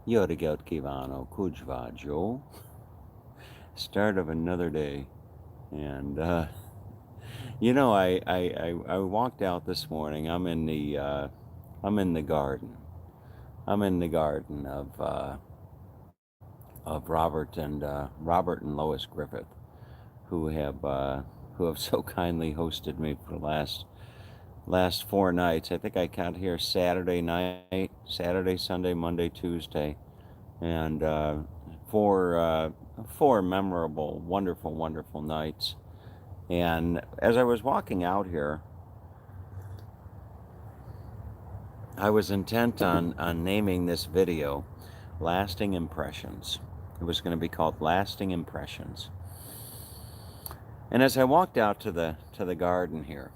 Yorgelt Kivano Kujvajo. Start of another day. And I walked out this morning. I'm in the garden. I'm in the garden of Robert and Lois Griffith, who have so kindly hosted me for the last 4 nights. I think I got here Saturday night, Saturday, Sunday, Monday, Tuesday, and four memorable, wonderful, wonderful nights. And as I was walking out here, I was intent on naming this video Lasting Impressions. It was going to be called Lasting Impressions. And as I walked out to the garden here,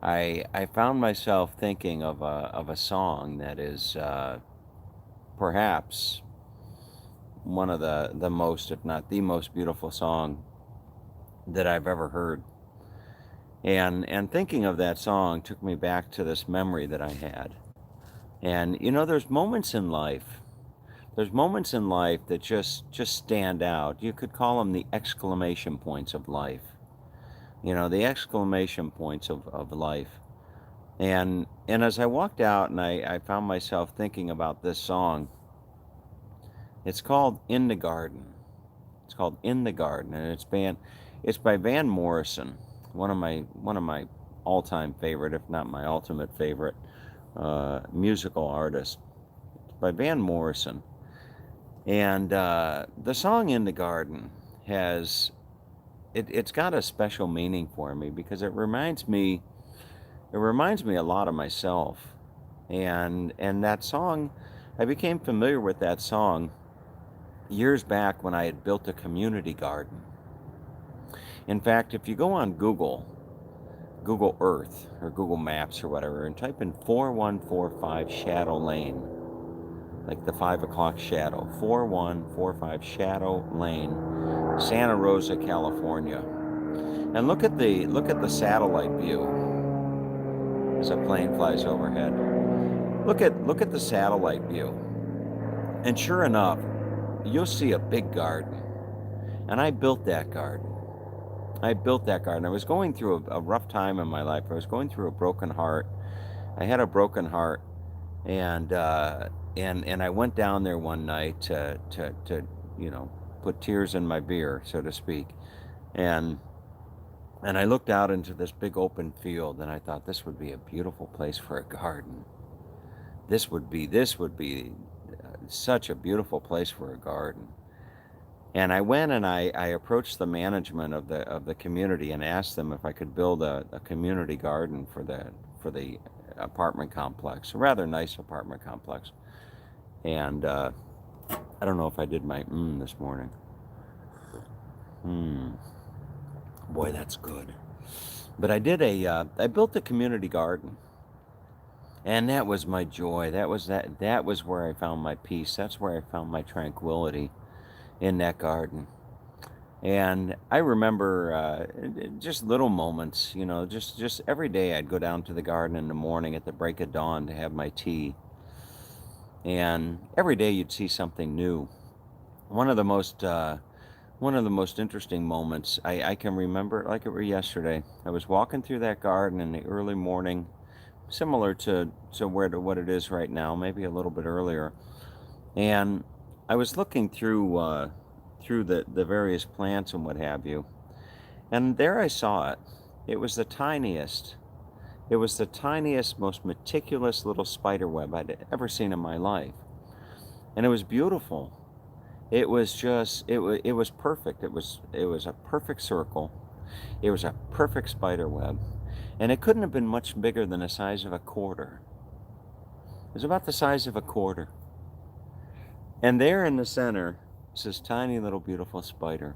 I found myself thinking of a song that is perhaps one of the most, if not the most beautiful song that I've ever heard. And thinking of that song took me back to this memory that I had. And there's moments in life. There's moments in life that just stand out. You could call them the exclamation points of life. The exclamation points of life. And as I walked out and I found myself thinking about this song, it's called In the Garden. It's called In the Garden, and it's by Van Morrison, one of my all-time favorite, if not my ultimate favorite, musical artist. It's by Van Morrison. And the song In the Garden it's got a special meaning for me because it reminds me a lot of myself. And that song, I became familiar with that song years back when I had built a community garden. In fact, if you go on Google Earth or Google Maps or whatever, and type in 4145 Shadow Lane, like the 5 o'clock shadow, 4145 Shadow Lane, Santa Rosa, California, and look at the satellite view as a plane flies overhead. Look at the satellite view, and sure enough, you'll see a big garden. And I built that garden. I was going through a rough time in my life. I was going through a broken heart. I had a broken heart, and and I went down there one night to put tears in my beer, so to speak, and I looked out into this big open field, and I thought this would be a beautiful place for a garden. This would be such a beautiful place for a garden. And I went and I approached the management of the community and asked them if I could build a community garden for the apartment complex, a rather nice apartment complex. And I don't know if I did my this morning. Boy, that's good. But I built a community garden, and that was my joy. That was where I found my peace. That's where I found my tranquility, in that garden. And I remember just little moments, just every day I'd go down to the garden in the morning at the break of dawn to have my tea. And every day you'd see something new. One of the most one of the most interesting moments I can remember it like it were yesterday. I was walking through that garden in the early morning, similar to what it is right now, maybe a little bit earlier. And I was looking through the various plants and what have you, and there I saw it. It was the tiniest. It was the tiniest, most meticulous little spider web I'd ever seen in my life, and it was beautiful. It was just it was perfect. It was a perfect circle. It was a perfect spider web, and it couldn't have been much bigger than the size of a quarter. It was about the size of a quarter. And there in the center is this tiny little beautiful spider.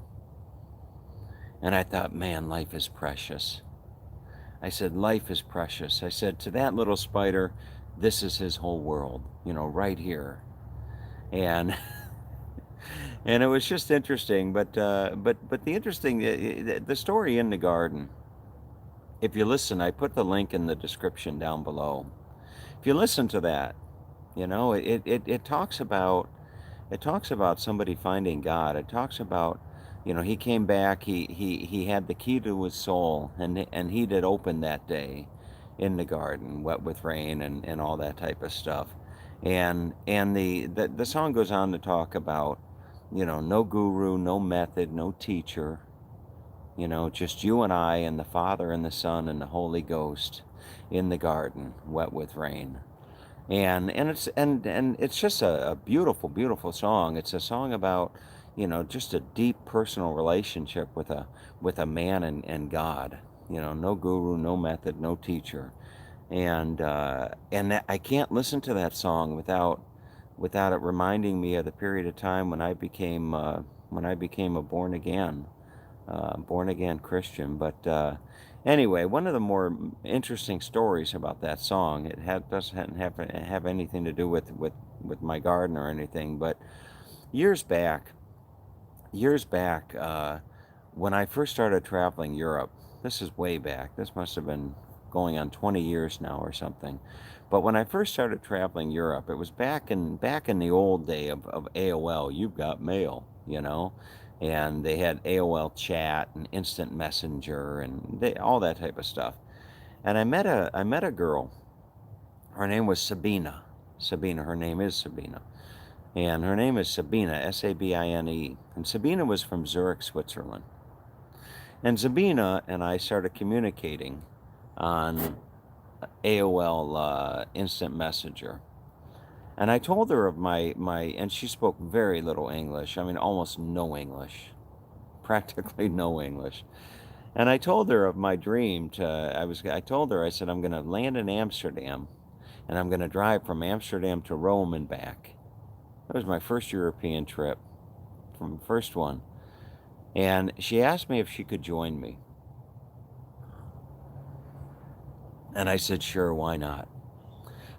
And I thought, man, life is precious. I said, life is precious. I said to that little spider, this is his whole world, right here. And and it was just interesting. But the interesting the story in the garden. If you listen, I put the link in the description down below. If you listen to that, You know, it talks about somebody finding God. It talks about, you know, he came back, he had the key to his soul, and he did open that day in the garden, wet with rain and all that type of stuff. And the song goes on to talk about, you know, no guru, no method, no teacher, you know, just you and I and the Father and the Son and the Holy Ghost in the garden, wet with rain. And it's just a beautiful, beautiful song. It's a song about, you know, just a deep personal relationship with a man and God. You know, no guru, no method, no teacher. And I can't listen to that song without it reminding me of the period of time when I became a born again Christian. But anyway, one of the more interesting stories about that song, doesn't have anything to do with my garden or anything, but years back, years back, when I first started traveling Europe, this is way back. This must have been going on 20 years now or something. But when I first started traveling Europe, it was back in the old day of AOL. You've got mail, you know, and they had AOL chat and instant messenger and all that type of stuff. And I met a girl. Her name was Sabina. Sabina. Her name is Sabina. And her name is Sabina, Sabine. And Sabina was from Zurich, Switzerland. And Sabina and I started communicating on AOL Instant Messenger. And I told her of and she spoke very little English. I mean, almost no English, practically no English. And I told her of my dream I told her, I said, I'm going to land in Amsterdam and I'm going to drive from Amsterdam to Rome and back. That was my first European trip, from first one. And she asked me if she could join me. And I said, sure, why not?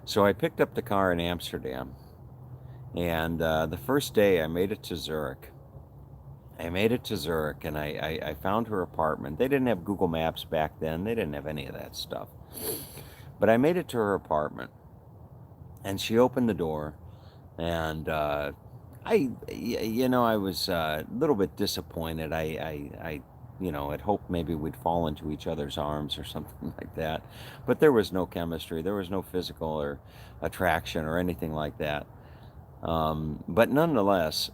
So I picked up the car in Amsterdam. And the first day I made it to Zurich. I made it to Zurich and I found her apartment. They didn't have Google Maps back then. They didn't have any of that stuff. But I made it to her apartment and she opened the door and I was a little bit disappointed. I had hoped maybe we'd fall into each other's arms or something like that. But there was no chemistry. There was no physical or attraction or anything like that. But nonetheless,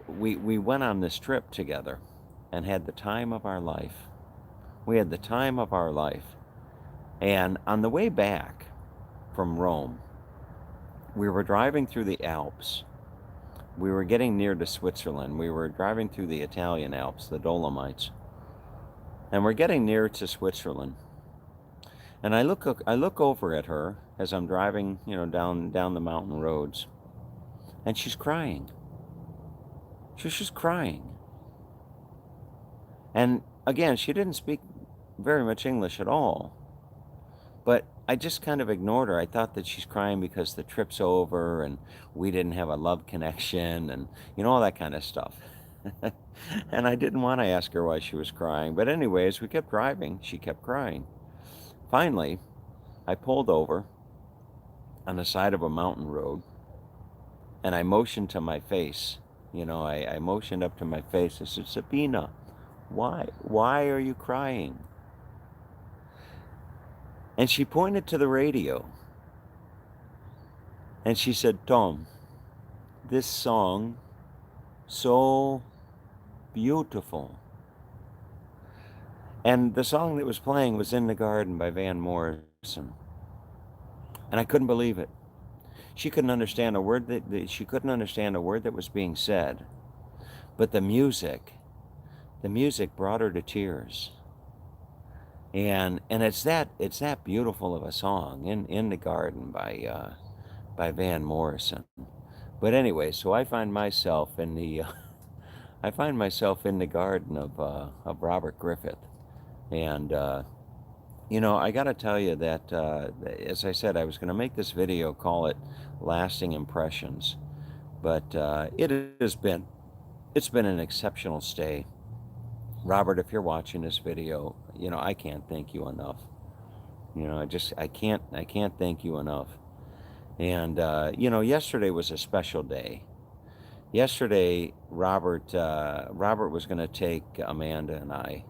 we went on this trip together and had the time of our life. We had the time of our life. And on the way back from Rome, we were driving through the Alps. We were getting near to Switzerland. We were driving through the Italian Alps, the Dolomites. And we're getting near to Switzerland. And I look over at her as I'm driving, down the mountain roads. And she's crying. She's just crying. And again, she didn't speak very much English at all. But I just kind of ignored her. I thought that she's crying because the trip's over and we didn't have a love connection and, all that kind of stuff. And I didn't want to ask her why she was crying. But anyways, we kept driving. She kept crying. Finally, I pulled over on the side of a mountain road and I motioned to my face. I motioned up to my face. I said, Sabina, why are you crying? And she pointed to the radio. And she said, Tom, this song, so beautiful. And the song that was playing was In the Garden by Van Morrison. And I couldn't believe it. She couldn't understand a word that was being said. But the music brought her to tears. And it's that beautiful of a song, In the Garden by Van Morrison. But anyway, so I find myself in the garden of Robert Griffith. And I got to tell you that, as I said, I was going to make this video, call it Lasting Impressions. But it's been an exceptional stay. Robert, if you're watching this video, I can't thank you enough. I can't thank you enough. And yesterday was a special day. Yesterday, Robert was going to take Amanda and I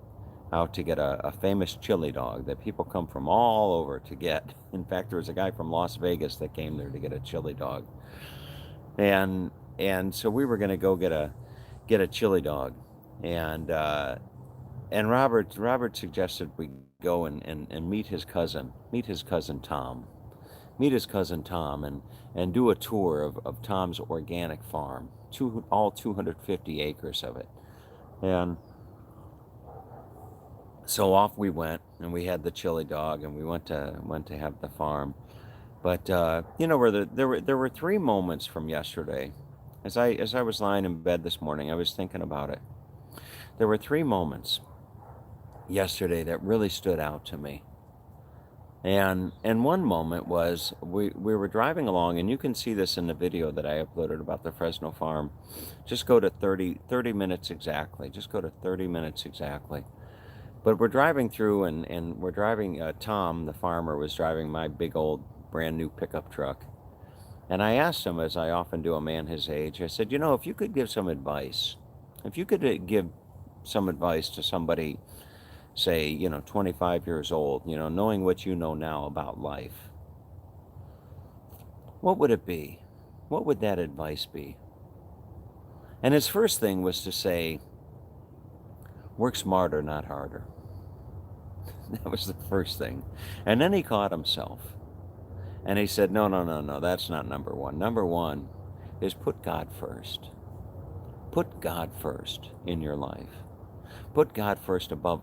out to get a famous chili dog that people come from all over to get. In fact, there was a guy from Las Vegas that came there to get a chili dog, and so we were going to go get a chili dog, and Robert suggested we go and meet his cousin Tom, and do a tour of Tom's organic farm, all 250 acres of it. And so off we went, and we had the chili dog, and we went to have the farm. But there were three moments from yesterday. As I was lying in bed this morning, I was thinking about it. There were three moments yesterday that really stood out to me. And one moment was we were driving along, and you can see this in the video that I uploaded about the Fresno farm. Just go to 30 minutes exactly. Just go to 30 minutes exactly. But we're driving through, and we're driving, Tom, the farmer, was driving my big old brand new pickup truck. And I asked him, as I often do a man his age, I said, if you could give some advice, if you could give some advice to somebody, say, 25 years old, knowing what you know now about life, what would it be? What would that advice be? And his first thing was to say, work smarter, not harder. That was the first thing. And then he caught himself. And he said, no, that's not number one. Number one is put God first. Put God first in your life. Put God first above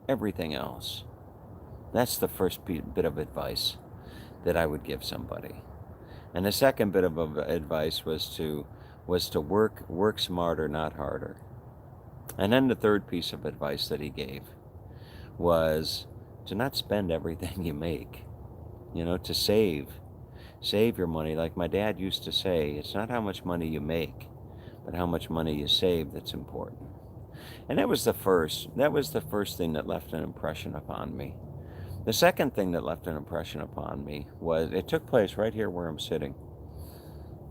everything else. That's the first bit of advice that I would give somebody. And the second bit of advice was to work smarter, not harder. And then the third piece of advice that he gave was to not spend everything you make. To save your money. Like my dad used to say, it's not how much money you make, but how much money you save that's important. And that was the first thing that left an impression upon me. The second thing that left an impression upon me was, it took place right here where I'm sitting,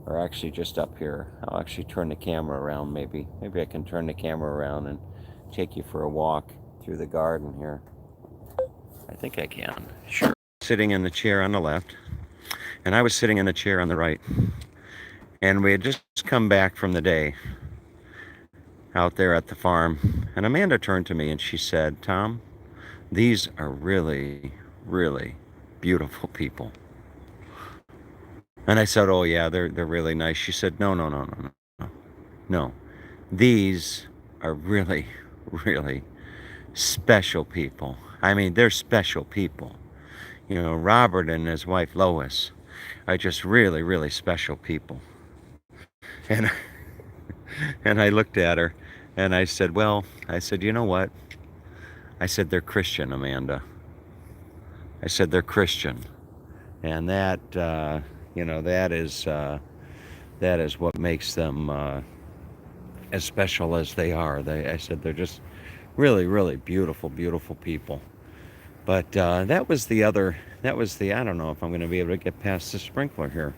or actually just up here. I'll actually turn the camera around. Maybe I can turn the camera around and take you for a walk through the garden here. I think I can. Sure. Sitting in the chair on the left, and I was sitting in the chair on the right. And we had just come back from the day out there at the farm. And Amanda turned to me and she said, Tom, these are really, really beautiful people. And I said, oh yeah, they're really nice. She said, no. These are really, really special people. I mean, they're special people. Robert and his wife Lois are just really, really special people. And I looked at her and I said, you know what? I said, they're Christian, Amanda. I said, they're Christian. And that is what makes them as special as they are. I said, they're just really, really beautiful, beautiful people. But that was the, I don't know if I'm going to be able to get past the sprinkler here.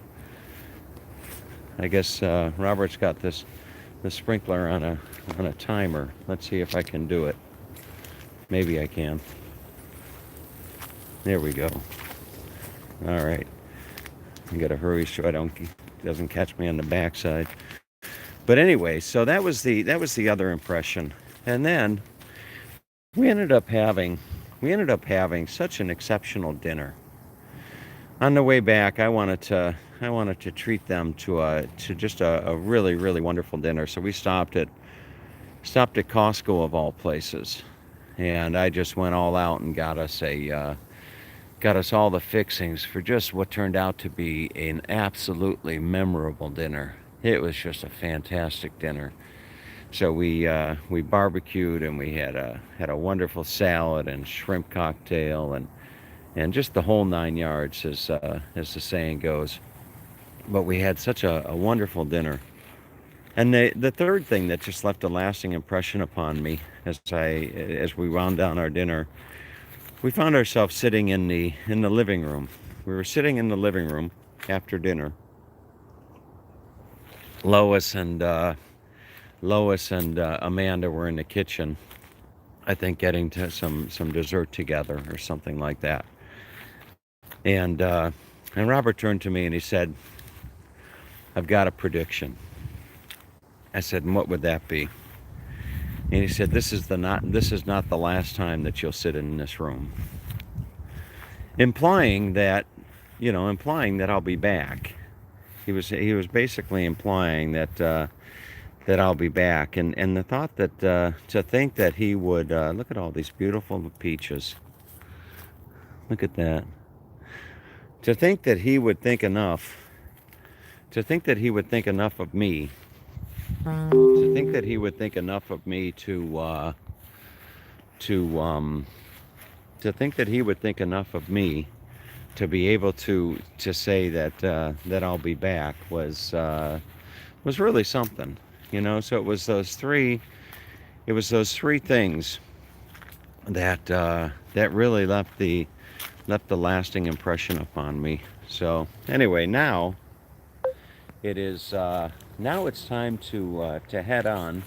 I guess Robert's got the sprinkler on a timer. Let's see if I can do it. Maybe I can. There we go. All right. I got to hurry so it doesn't catch me on the backside. But anyway, so that was the other impression. And then we ended up having such an exceptional dinner. On the way back, I wanted to treat them to just a really, really wonderful dinner. So we stopped at Costco of all places, and I just went all out and got us all the fixings for just what turned out to be an absolutely memorable dinner. It was just a fantastic dinner. So we barbecued, and we had a wonderful salad and shrimp cocktail and just the whole 9 yards, as the saying goes. But we had such a wonderful dinner. And the third thing that just left a lasting impression upon me as we wound down our dinner, we found ourselves sitting in the living room. We were sitting in the living room, after dinner, Lois and Amanda were in the kitchen, I think getting to some dessert together or something like that. And Robert turned to me and he said, "I've got a prediction." I said, "And what would that be?" And he said, This is not the last time that you'll sit in this room," implying that, implying that I'll be back. He was basically implying that I'll be back, and the thought that to think that he would look at all these beautiful peaches. Look at that. To think that he would think enough. To think that he would think enough of me. To think that he would think enough of me to to think that he would think enough of me to be able to say that I'll be back was really something, So it was those three things that really left the lasting impression upon me. So anyway, now it's time to head on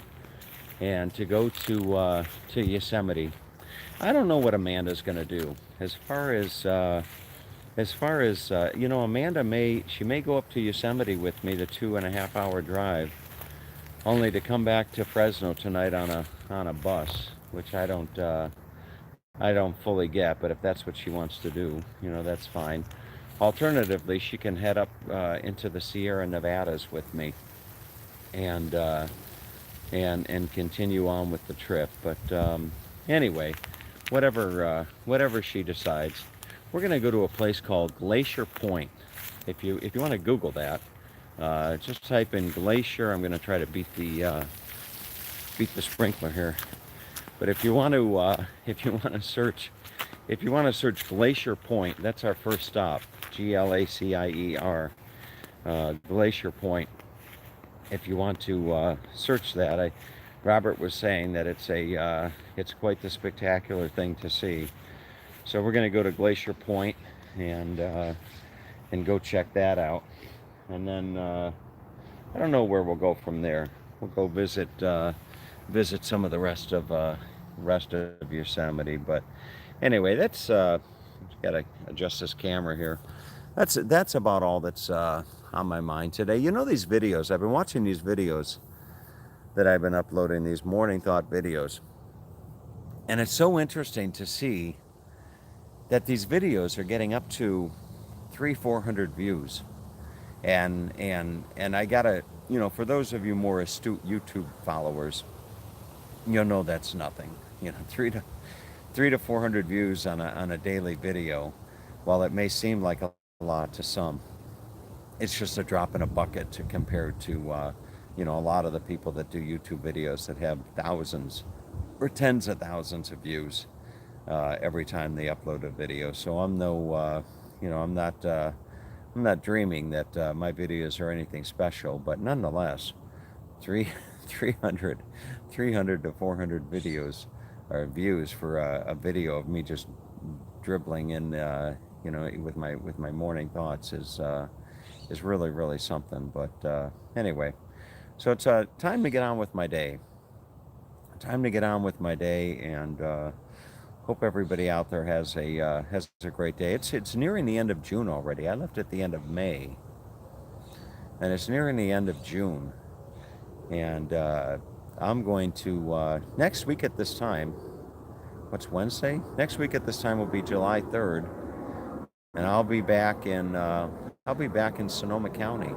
and to go to Yosemite. I don't know what Amanda's going to do as far as Amanda may go up to Yosemite with me, the 2.5 hour drive, only to come back to Fresno tonight on a bus, which I don't fully get. But if that's what she wants to do, that's fine. Alternatively, she can head up into the Sierra Nevadas with me and and continue on with the trip. But anyway, whatever she decides, we're gonna go to a place called Glacier Point. If you want to Google that, just type in Glacier. I'm gonna try to beat the sprinkler here. But if you want to search Glacier Point, that's our first stop. Glacier, Glacier Point. If you want to search that, Robert was saying that it's quite the spectacular thing to see. So we're going to go to Glacier Point and go check that out, and then I don't know where we'll go from there. We'll go visit some of the rest of Yosemite. But anyway, that's got to adjust this camera here. That's about all that's on my mind today. These videos, I've been watching these videos that I've been uploading, these morning thought videos, and it's so interesting to see that these videos are getting up to 300-400 views, and I gotta, for those of you more astute YouTube followers, you'll know that's nothing. 300 to 400 views on a daily video, while it may seem like a lot to some, it's just a drop in a bucket to compare to a lot of the people that do YouTube videos that have thousands or tens of thousands of views every time they upload a video. So I'm not dreaming that my videos are anything special, but nonetheless, three 300 to 400 videos or views for a video of me just dribbling in with my morning thoughts is really, really something. But anyway, so it's time to get on with my day. And hope everybody out there has a great day. It's nearing the end of June already. I left at the end of May, and it's nearing the end of June. And I'm going to next week at this time. What's Wednesday? Next week at this time will be July 3rd, and I'll be back in Sonoma County.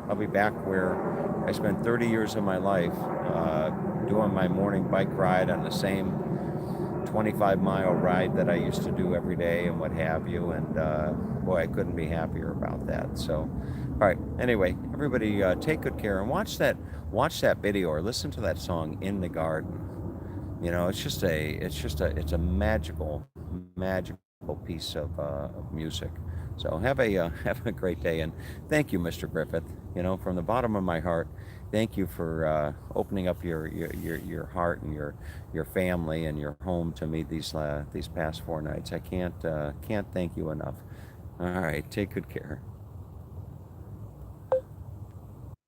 I'll be back where I spent 30 years of my life doing my morning bike ride on the same 25-mile ride that I used to do every day and what have you. And boy, I couldn't be happier about that. So, all right. Anyway, everybody, take good care and watch that video or listen to that song "In the Garden." It's a magical piece of music. So have a great day, and thank you, Mr. Griffith. From the bottom of my heart, thank you for opening up your heart and your family and your home to me these past 4 nights. I can't thank you enough. All right, take good care.